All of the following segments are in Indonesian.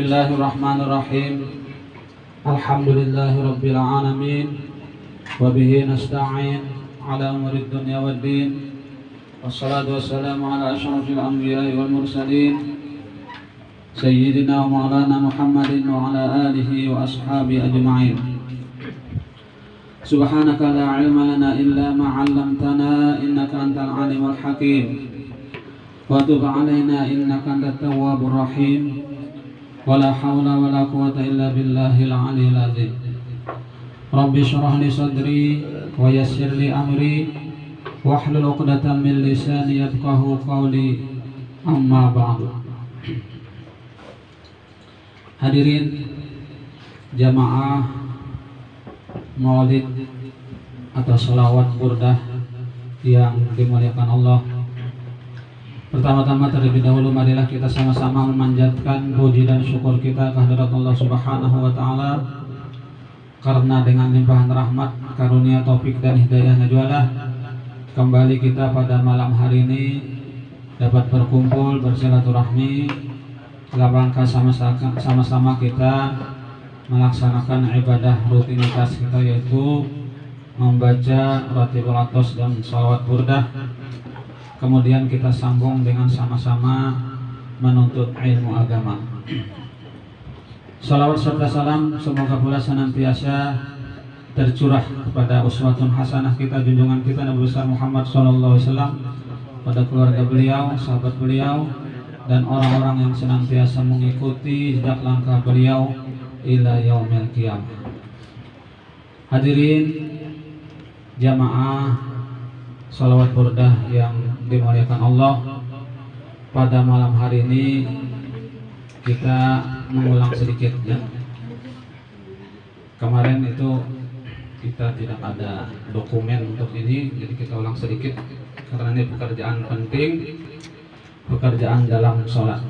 Bismillahirrahmanirrahim. Alhamdulillahirabbil alamin. Wa bihi nasta'in ala umurid dunya waddin. Wassalatu wassalamu ala asyrafil anbiya'i wal mursalin. Sayyidina wa maulana Muhammadin wa ala alihi wa ashabihi ajma'in. Subhanaka la ilma lana illa ma 'allamtana innaka antal alimul hakim. Wa tub 'alaina innaka antat tawwabur rahim. Wala hawla wala quwwata illa billahil aliyyil azim. Rabbi shrah li sadri wa yassir li amri wahlul 'uqdatam min lisani yafqahu qawli. Amma ba'du. Hadirin jamaah maulid atau sholawat burdah yang dimuliakan Allah. Pertama-tama terlebih dahulu marilah kita sama-sama memanjatkan puji dan syukur kita kehadirat Allah Subhanahu wa taala, karena dengan limpahan rahmat, karunia, taufik dan hidayahnya jualah kembali kita pada malam hari ini dapat berkumpul bersilaturahmi dalam rangka sama-sama kita melaksanakan ibadah rutinitas kita, yaitu membaca Ratibul Atos dan sholawat burdah. Kemudian kita sambung dengan sama-sama menuntut ilmu agama. Salawat serta salam semoga pula senantiasa tercurah kepada uswatun hasanah kita, junjungan kita Nabi besar Muhammad SAW, pada keluarga beliau, sahabat beliau, dan orang-orang yang senantiasa mengikuti jejak langkah beliau ila yaumil qiyamah. Hadirin jamaah sholawat burdah yang dimuliakan Allah, pada malam hari ini kita mengulang sedikit ya. Kemarin itu kita tidak ada dokumen untuk ini, jadi kita ulang sedikit karena ini pekerjaan penting, pekerjaan dalam sholat.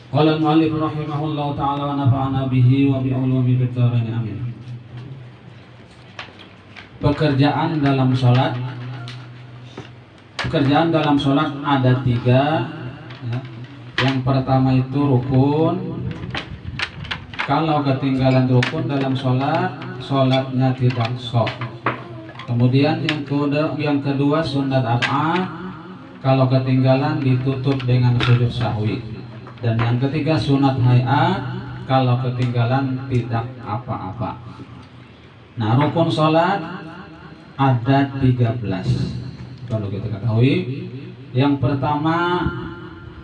Qala al-mu'allif rahimahullahu ta'ala wa nafa'ana bihi wa bi'ulumi bid-dharain amin. Pekerjaan dalam sholat. Pekerjaan dalam sholat ada 3 ya. Yang pertama itu rukun. Kalau ketinggalan rukun dalam sholat, sholatnya tidak sah. Kemudian yang kedua sunat ab'ad. Kalau ketinggalan ditutup dengan sujud sahwi. Dan yang ketiga sunat hayat. Kalau ketinggalan tidak apa-apa. Nah, rukun sholat ada 13. Kalau kita ketahui, yang pertama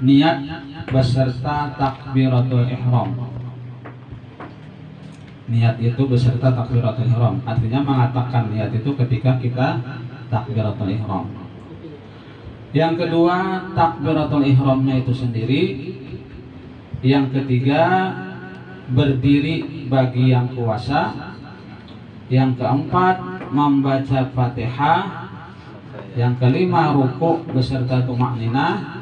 niat beserta takbiratul ihram. Niat itu beserta takbiratul ihram, artinya mengatakan niat itu ketika kita takbiratul ihram. Yang kedua takbiratul ihramnya itu sendiri. Yang ketiga berdiri bagi yang puasa. Yang keempat membaca Fatihah. Yang kelima ruku beserta tumakninah.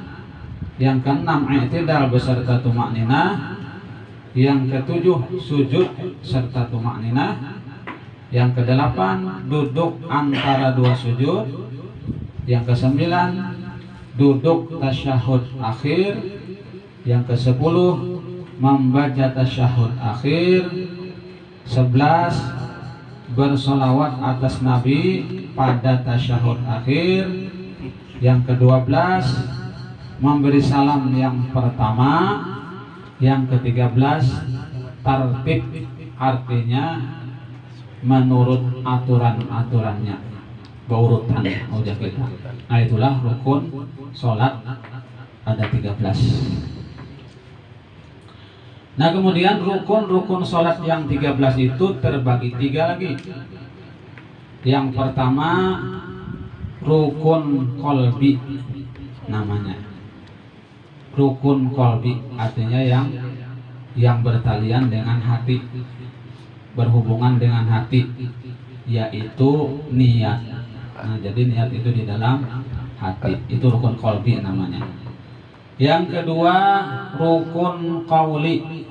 Yang keenam i'tidal beserta tumakninah. Yang ketujuh sujud serta tumakninah. Yang kedelapan duduk antara 2 sujud. Yang kesembilan duduk tasyahud akhir. Yang kesepuluh membaca tasyahud akhir. 11 bersolawat atas Nabi pada tasyahud akhir. Yang ke-12 memberi salam yang pertama. Yang ke-13 tartib, artinya menurut aturan-aturannya, berurutan udah kita. Nah, itulah rukun sholat ada 13. Nah, kemudian rukun sholat yang 13 itu terbagi 3 lagi. Yang pertama rukun qalbi namanya. Rukun qalbi artinya yang bertalian dengan hati, berhubungan dengan hati, yaitu niat. Nah, jadi niat itu di dalam hati, itu rukun qalbi namanya. Yang kedua rukun qauli,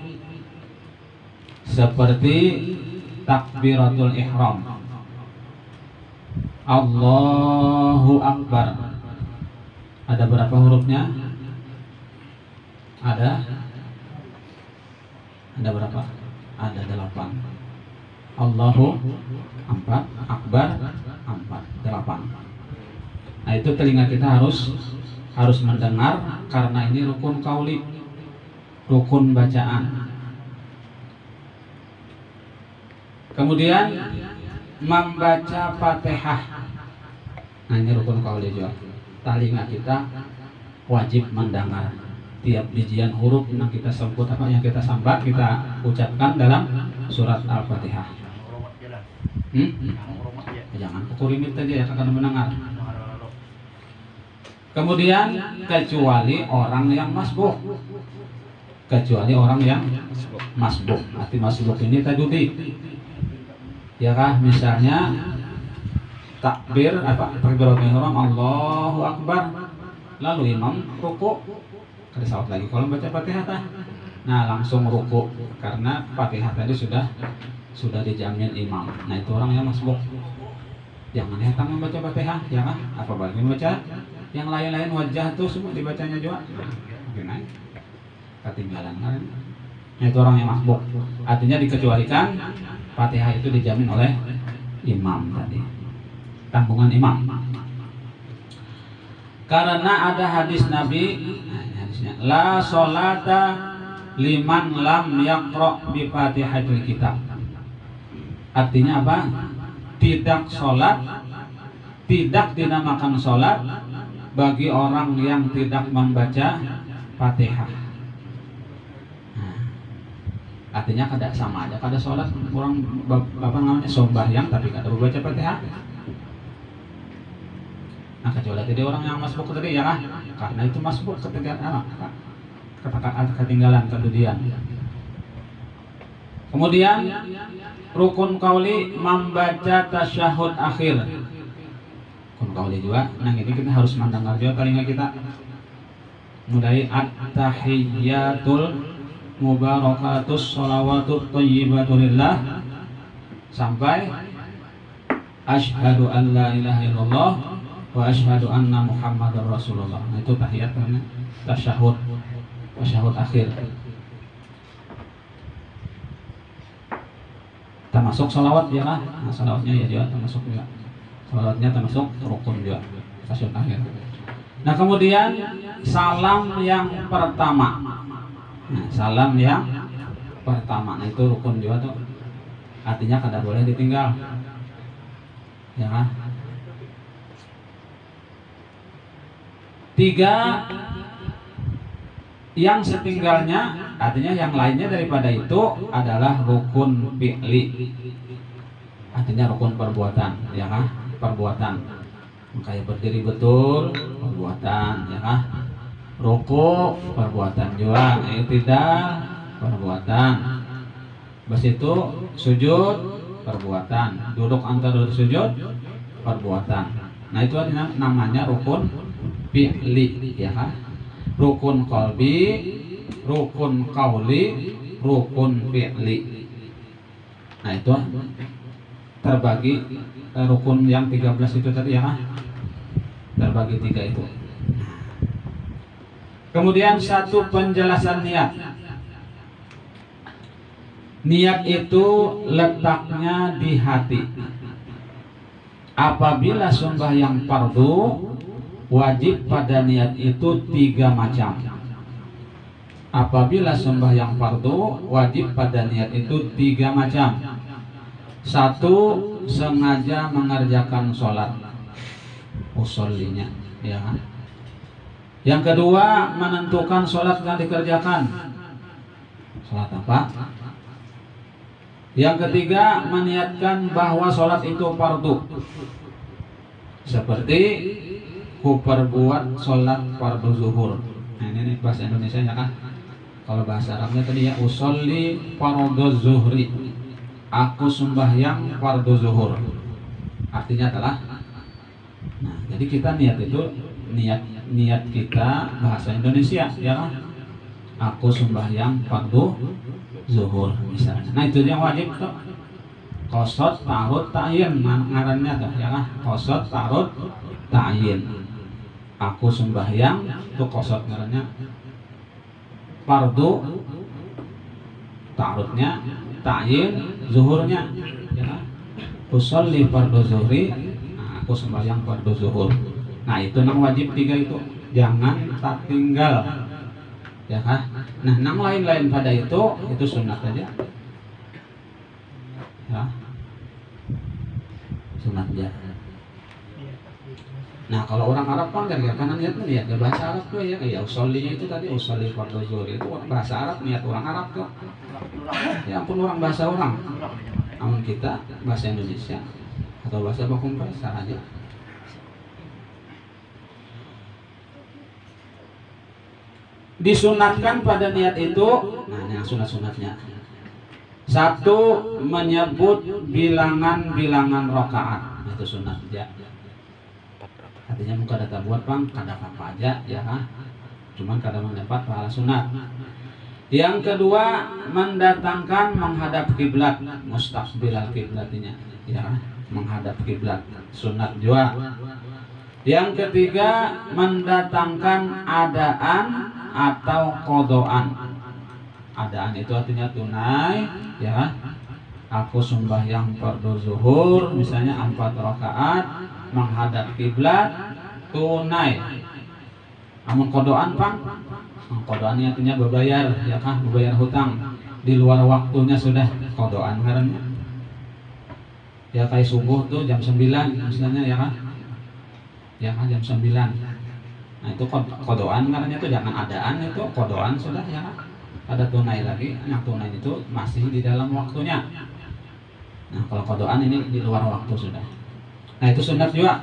seperti takbiratul ihram, Allahu Akbar. Ada berapa hurufnya? Ada Ada berapa? Ada 8. Allahu 4, Akbar 4, 8. Nah itu telinga kita harus mendengar, karena ini rukun kauli, rukun bacaan. Kemudian membaca Fatihah. Nah ini rukun kauli juga. Telinga kita wajib mendengar tiap bijian huruf yang kita sebut, apa yang kita sambat, kita ucapkan dalam surat Al-Fatihah. Jangan kukurimit aja ya, akan mendengar. Kemudian kecuali orang yang masbuk. Kecuali orang yang masbuk. Arti masbuk ini tajudi. Ya kah, misalnya takbir takbiratul ihram Allahu Akbar, lalu imam ruku, kada saut lagi kalau baca Fatihah tah. Nah, langsung ruku karena Fatihah tadi sudah dijamin imam. Nah, itu orang yang masbuk. Jangan hetang membaca Fatihah, ya kah? Apalagi membaca yang lain-lain, wajah tuh semua dibacanya juga. Gimana? Ketinggalan kan? Nah, itu orang yang masbuk. Artinya dikecualikan Fatihah itu dijamin oleh imam tadi. Tanggungan imam. Karena ada hadis Nabi, hadisnya la sholata liman lam yaqra bi Fatihatil kitab. Artinya apa? Tidak sholat, tidak dinamakan sholat bagi orang yang tidak membaca Fatihah. Artinya kada sama aja, kada sholat, orang bapak namanya sombahyang tapi kada membaca Fatihah. Nah kecuali tadi orang yang masbuk tadi ya kan, karena itu masbuk ketinggalan kemudian. Kemudian rukun kauli membaca tasyahud akhir. Rukun kauli juga. Nah ini kita harus mendengar juga telinga kita. Mulai at-tahiyyatul mubarakatus sholawatut thayyibatulillah sampai asyhadu an la ilaha illallah wa asyhadu anna muhammadar rasulullah. Nah itu tahiyat karena tasyahud akhir. Termasuk sholawat ya kan? Nah sholawatnya ya juga termasuk juga. Sholawatnya termasuk rukun juga tasyahud akhir. Nah kemudian salam yang pertama. Nah, salam yang pertama, nah itu rukun juga tuh. Artinya kada boleh ditinggal. Ya kan? 3 yang setinggalnya, artinya yang lainnya daripada itu adalah rukun fi'li. Artinya rukun perbuatan, ya kan? Perbuatan. Kayak berdiri betul, perbuatan, ya kan? Ruku perbuatan juga, tidak perbuatan. Bas itu sujud perbuatan, duduk antara sujud perbuatan. Nah itu artinya namanya rukun fi'li, ya kan? Rukun qalbi, rukun qauli, rukun fi'li. Nah itu terbagi rukun yang 13 itu tadi ya kan? Terbagi 3 itu. Kemudian satu penjelasan niat. Niat itu letaknya di hati. Apabila sembahyang fardu, wajib pada niat itu 3 macam. Apabila sembahyang fardu, wajib pada niat itu 3 macam. 1. Sengaja mengerjakan sholat, usollinya, ya kan? Yang kedua, menentukan sholat yang dikerjakan. Sholat apa? Yang ketiga, meniatkan bahwa sholat itu fardu. Seperti ku perbuat sholat fardu zuhur. Nah ini bahasa Indonesia ya kan? Kalau bahasa Arabnya tadi ya usolli fardu zuhri. Aku sembahyang fardu zuhur. Artinya adalah, nah jadi kita niat itu niat kita bahasa Indonesia ya kan? Aku sembahyang fardu zuhur misalnya. Nah itu yang wajib tuh. Qasad ta'arud ta'yin ngarannya tuh ya kan? Qasad ta'arud ta'yin. Aku sembahyang itu qasad ngarannya fardu ta'arudnya, ta'yin, zuhurnya. Ya. Usolli fardhu zuhri, nah, aku sembahyang fardhu zuhur. Nah itu nang wajib 3 itu, jangan tak tinggal. Ya kan? Nah nang lain-lain pada itu sunat aja. Ya. Sunat aja. Nah kalau orang Arab kan karena niatnya niat bahasa Arab tuh ya, kayak usollinya itu tadi usolli fardhu zuhri itu bahasa Arab, niat orang Arab tuh. Ya ampun, orang bahasa orang. Namun kita bahasa Indonesia atau bahasa baku bahasa aja. Disunatkan pada niat itu, nah yang sunat-sunatnya. 1, menyebut bilangan-bilangan rakaat, itu sunat ya. Artinya muka data buat bang, kada apa aja ya kan. Cuman kada mendapat pahala sunat. Yang kedua, mendatangkan menghadap kiblat, mustaqbilal kiblatinya ya, menghadap kiblat, sunat juga. Yang ketiga, mendatangkan adaan atau kodoan. Adaan itu artinya tunai ya. Aku sembahyang fardhu zuhur misalnya 4 rakaat menghadap kiblat tunai. Namun kodoan Pak, kodoan artinya berbayar ya kan, berbayar hutang di luar waktunya sudah kodoan karena ya kayak subuh tuh jam 9 misalnya ya kan. Ya kan jam 9. Nah itu kodoan karena itu jangan adaan, itu kodoan sudah ya kan. Ada tunai lagi, yang tunai itu masih di dalam waktunya. Nah kalau kodoan ini di luar waktu sudah. Nah itu sunat juga.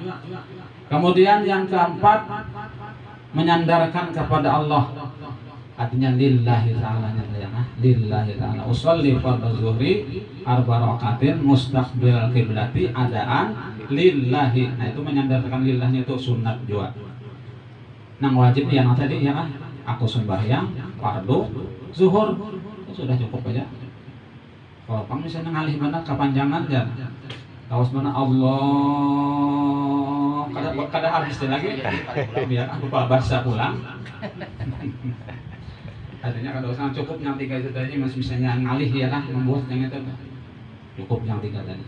Kemudian yang keempat, menyandarkan kepada Allah, artinya lillahi ta'ala ya, lillahi ta'ala. Usolli fardhu zuhri 4 rakaatin mustaqbil kiblati adaan lillahi. Nah itu menyandarkan lillahnya itu sunat juga. Nah wajib yang tadi ya kan, aku sembahyang fardhu zuhur sudah cukup aja. Kalau kamu misalnya ngalih mana kepanjangan ya, kawas mana Allah kada habis lagi biar aku bahasa pulang. Artinya kalau usah cukup yang 3 itu tadi, masih misalnya ngalih ya kan, membuat yang itu cukup yang 3 tadi.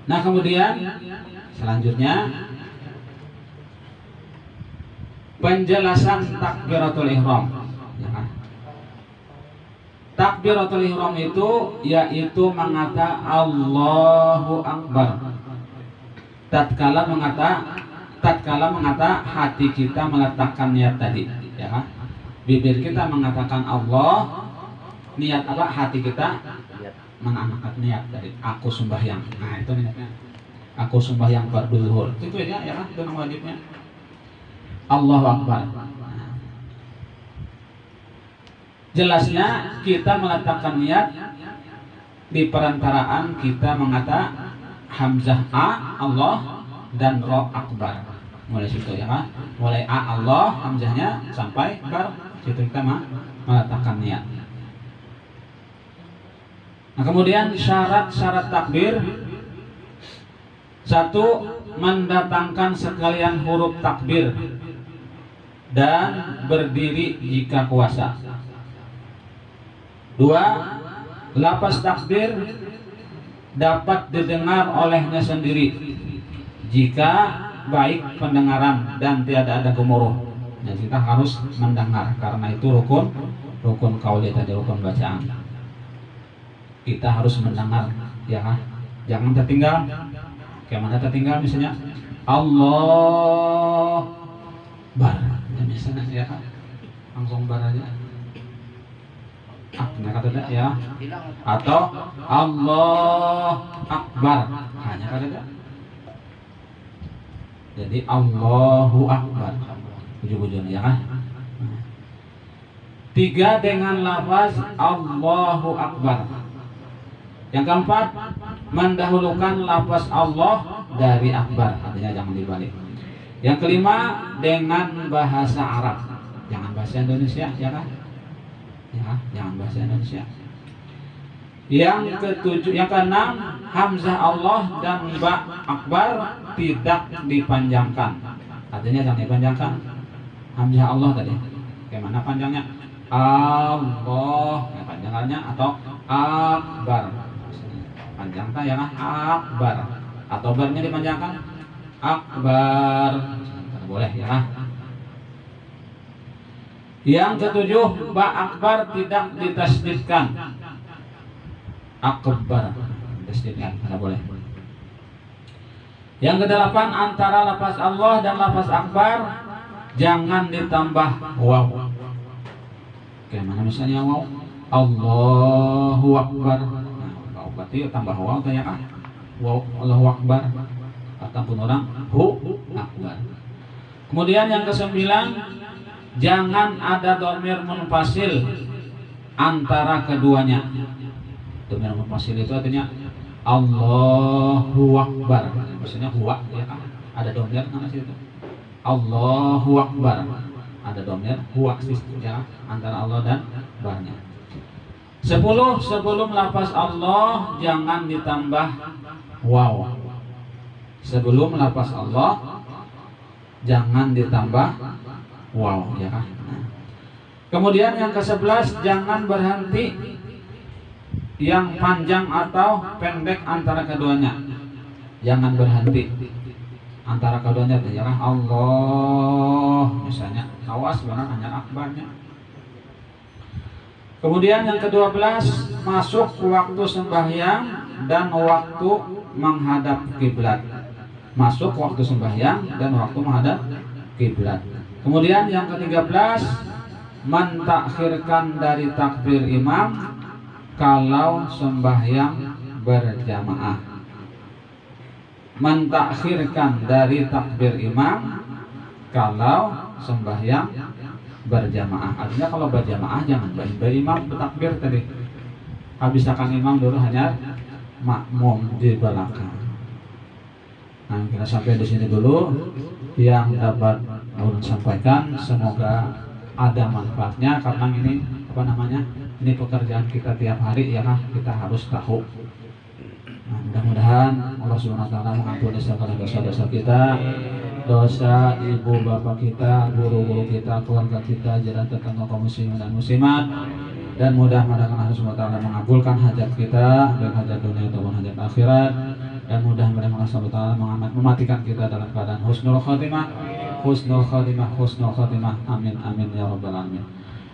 Nah kemudian selanjutnya penjelasan takbiratul ihram ya kan? Takbiratul ihram itu yaitu mengata Allahu Akbar tatkala mengata hati kita meletakkan niat tadi ya kan? Bibir kita mengatakan Allah, niat apa? Hati kita menangkat niat tadi, aku sembahyang. Nah itu niatnya, aku sembahyang fardhu zuhur, itu aja ya kan, itu wajibnya Allahu Akbar. Jelasnya kita meletakkan niat di perantaraan kita mengata hamzah A Allah dan ro akbar. Mulai situ ya kan, mulai A Allah hamzahnya sampai bar, situ kita meletakkan niat. Nah kemudian syarat-syarat takbir. 1, mendatangkan sekalian huruf takbir dan berdiri jika kuasa. 2, lafaz takbir dapat didengar olehnya sendiri jika baik pendengaran dan tiada ada gemuruh. Nah, kita harus mendengar karena itu rukun qauli tadi, rukun bacaan. Kita harus mendengar ya kan? Jangan tertinggal. Kayak mana tertinggal misalnya Allah bar, ya misalnya ya kan? Langsung bar aja. Kata ya, atau Allah Akbar hanya kata. Jadi Allahu Akbar ujung-ujungnya ya kan. 3, dengan lafaz Allahu Akbar. Yang keempat, mendahulukan lafaz Allah dari Akbar, artinya jangan dibalik. Yang kelima, dengan bahasa Arab, jangan bahasa Indonesia ya kan. Ya, jangan bahasa Indonesia. Yang keenam, hamzah Allah dan ba akbar tidak dipanjangkan. Artinya jangan dipanjangkan hamzah Allah tadi. Bagaimana panjangnya? Allah, ya, panjangannya atau akbar. Panjang tak ya akbar. Atau barnya dipanjangkan akbar. Boleh ya. Yang ketujuh, ba akbar tidak ditasdidkan. Akbar ditasdidkan, tidak boleh. Yang kedelapan, antara lafaz Allah dan lafaz akbar jangan ditambah waw. Kayak mana misalnya waw? Allahu akbar. Nah, berarti tambah waw kayak waw Allahu akbar. Ataupun orang hu akbar. Kemudian yang kesembilan, jangan ada dhamir munfasil antara keduanya. Dhamir munfasil itu artinya Allahu akbar. Maksudnya huwa ya kan? Ada dhamir nama situ. Allahu akbar. Ada dhamir huwa ya antara Allah dan barnya. 10, sebelum lafaz Allah jangan ditambah waw. Sebelum lafaz Allah jangan ditambah waw ya kan. Nah. Kemudian yang ke-11, jangan berhenti yang panjang atau pendek antara keduanya. Jangan berhenti antara keduanya ya Allah misalnya awas barang hanya akbarnya. Kemudian yang ke-12, masuk waktu sembahyang dan waktu menghadap kiblat. Masuk waktu sembahyang dan waktu menghadap kiblat. Kemudian yang ke-13, mentakhirkan dari takbir imam kalau sembahyang berjamaah. Mentakhirkan dari takbir imam kalau sembahyang berjamaah. Artinya kalau berjamaah jangan imam bertakbir tadi. Habis akan imam dulu hanya makmum di belakang. Nah, kita sampai di sini dulu yang dapat ulun sampaikan. Semoga ada manfaatnya karena ini ini pekerjaan kita tiap hari ya kan, kita harus tahu. Nah, mudah-mudahan Allah Subhanahu wa taala mengampuni segala dosa-dosa kita, dosa ibu bapak kita, guru-guru kita, keluarga kita, jalan tetangga kaum muslimin dan muslimat, dan mudah-mudahan Allah Subhanahu wa taala mengabulkan hajat kita, baik hajat dunia ataupun hajat akhirat, dan mudah-mudahan Allah Subhanahu wa taala mematikan kita dalam keadaan husnul khatimah, amin amin ya rabbal alamin.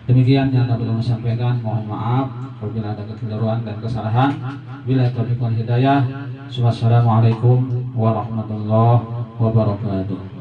Demikian yang dapat kami sampaikan. Mohon maaf apabila ada kekeliruan dan kesalahan. Bila taufiq wal hidayah. Wassalamualaikum warahmatullahi wabarakatuh.